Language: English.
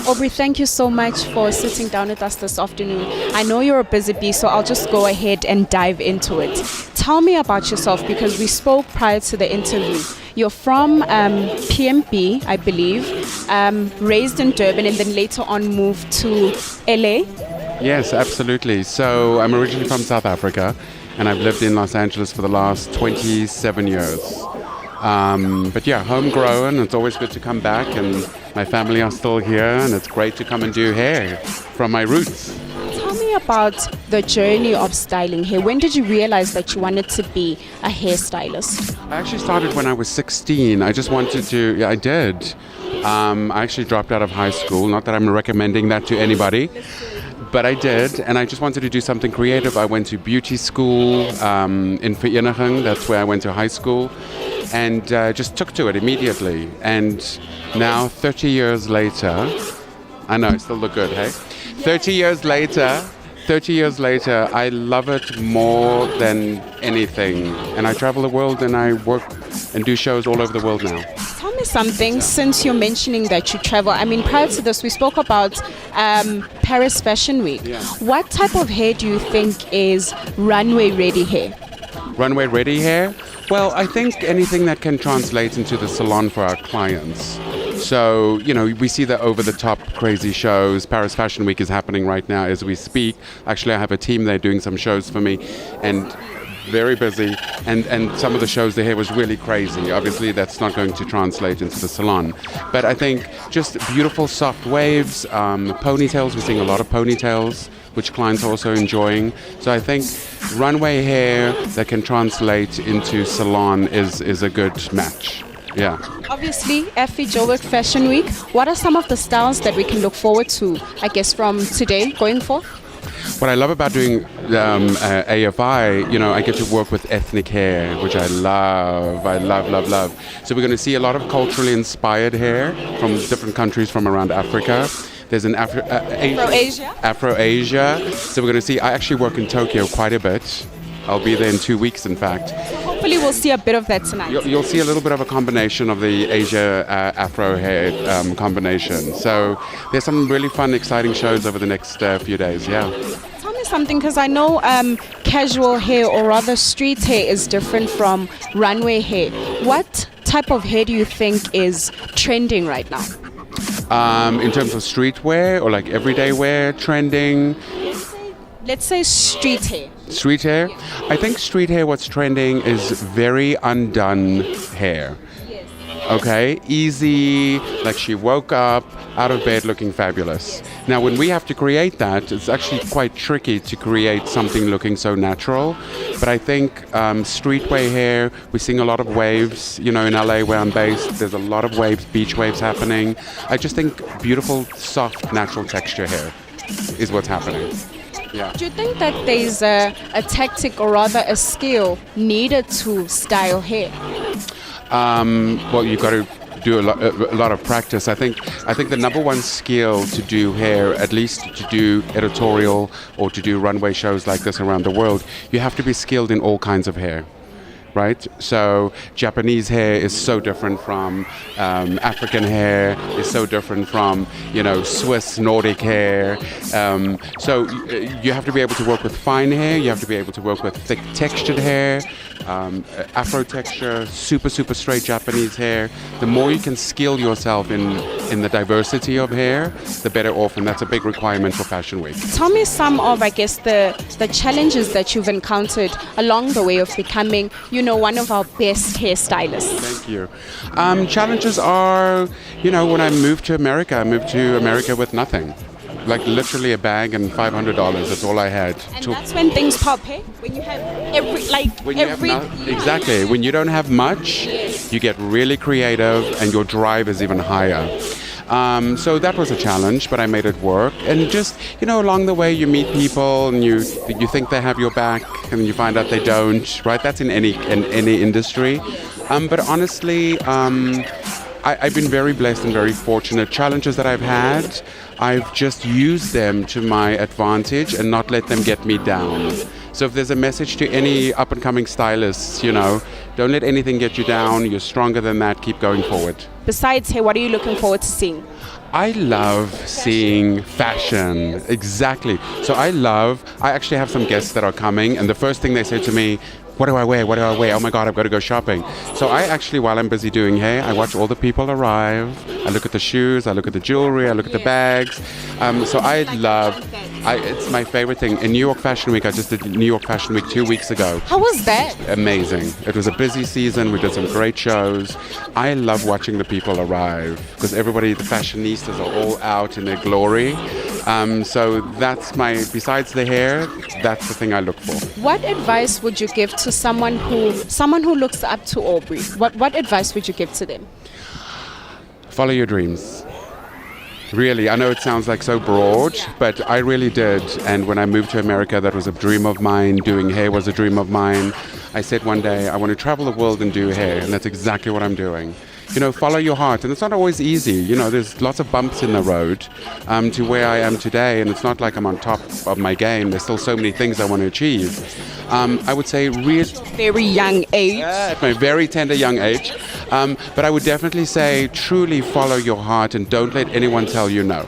Aubrey, thank you so much for sitting down with us this afternoon. I know you're a busy bee, so I'll just go ahead and dive into it. Tell me about yourself, because we spoke prior to the interview. You're from PMB, I believe, raised in Durban, and then later on moved to LA. Yes, absolutely. So I'm originally from South Africa, and I've lived in Los Angeles for the last 27 years. But yeah, homegrown. It's always good to come back, and my family are still here, and it's great to come and do hair from my roots. Tell me about the journey of styling hair. When did you realize that you wanted to be a hairstylist? I actually started when I was 16. I just wanted to, yeah, I did. I actually dropped out of high school. Not that I'm recommending that to anybody, but I did, and I just wanted to do something creative. I went to beauty school in Vereeniging. That's where I went to high school. And just took to it immediately. And now, 30 years later, I know, I still look good, hey? 30 years later, I love it more than anything. And I travel the world, and I work and do shows all over the world now. Tell me something, since you're mentioning that you travel. I mean, prior to this, we spoke about Paris Fashion Week. Yeah. What type of hair do you think is runway ready hair? Runway ready hair? Well, I think anything that can translate into the salon for our clients. So, you know, we see the over-the-top crazy shows. Paris Fashion Week is happening right now as we speak. Actually, I have a team there doing some shows for me, and very busy. And some of the shows, the hair was really crazy. Obviously, that's not going to translate into the salon. But I think just beautiful soft waves, ponytails. We're seeing a lot of ponytails, which clients are also enjoying. So I think runway hair that can translate into salon is a good match. Yeah. Obviously, FE Joburg Fashion Week. What are some of the styles that we can look forward to, I guess, from today going forth? What I love about doing AFI, you know, I get to work with ethnic hair, which I love. So we're going to see a lot of culturally inspired hair from different countries from around Africa. There's an Afro-Asia. So we're going to see, I actually work in Tokyo quite a bit. I'll be there in 2 weeks, in fact. Hopefully we'll see a bit of that tonight. You'll see a little bit of a combination of the Asia Afro hair combination. So there's some really fun, exciting shows over the next few days, yeah. Tell me something, because I know casual hair, or rather street hair, is different from runway hair. What type of hair do you think is trending right now? In terms of streetwear or like everyday wear trending? Let's say street hair. Street hair? I think street hair, what's trending is very undone hair. Yes. Okay? Easy, like she woke up out of bed looking fabulous. Now, when we have to create that, it's actually quite tricky to create something looking so natural. But I think streetwear hair, we're seeing a lot of waves. You know, in LA where I'm based, there's a lot of waves, beach waves happening. I just think beautiful, soft, natural texture hair is what's happening. Yeah. Do you think that there's a tactic, or rather a skill, needed to style hair? Well, you've got to do a lot of practice. I think the number one skill to do hair, at least to do editorial or to do runway shows like this around the world, you have to be skilled in all kinds of hair. Right? So Japanese hair is so different from African hair, is so different from, you know, Swiss Nordic hair. So you have to be able to work with fine hair, you have to be able to work with thick textured hair, Afro texture, super straight Japanese hair. The more you can skill yourself in the diversity of hair, the better off, and that's a big requirement for Fashion Week. Tell me some of, I guess, the challenges that you've encountered along the way of becoming, you know, one of our best hairstylists. Thank you. Challenges are, you know, when I moved to America with nothing. Like literally a bag and $500. That's all I had. And that's when things pop, hey? When you have exactly. When you don't have much, you get really creative, and your drive is even higher. So that was a challenge, but I made it work. And just, along the way you meet people and you think they have your back and you find out they don't, right? That's in any industry. But honestly, I've been very blessed and very fortunate. Challenges that I've had, I've just used them to my advantage and not let them get me down. So if there's a message to any up-and-coming stylists, don't let anything get you down. You're stronger than that. Keep going forward. Besides, hey, what are you looking forward to seeing? I love seeing fashion. Exactly. So I actually have some guests that are coming, and the first thing they say to me, what do I wear? What do I wear? Oh my God, I've got to go shopping. So I actually, while I'm busy doing hair, I watch all the people arrive. I look at the shoes, I look at the jewelry, I look at the bags. So it's my favorite thing. In New York Fashion Week, I just did New York Fashion Week 2 weeks ago. How was that? Amazing. It was a busy season. We did some great shows. I love watching the people arrive because the fashionistas are all out in their glory. So that's besides the hair, that's the thing I look for. What advice would you give to someone who looks up to Aubrey? What advice would you give to them? Follow your dreams. Really, I know it sounds like so broad, but I really did. And when I moved to America, that was a dream of mine. Doing hair was a dream of mine. I said one day, I want to travel the world and do hair, and that's exactly what I'm doing. Follow your heart. And it's not always easy. There's lots of bumps in the road to where I am today, and it's not like I'm on top of my game. There's still so many things I want to achieve. I would say very young age. At my very tender young age. But I would definitely say truly follow your heart and don't let anyone tell you no.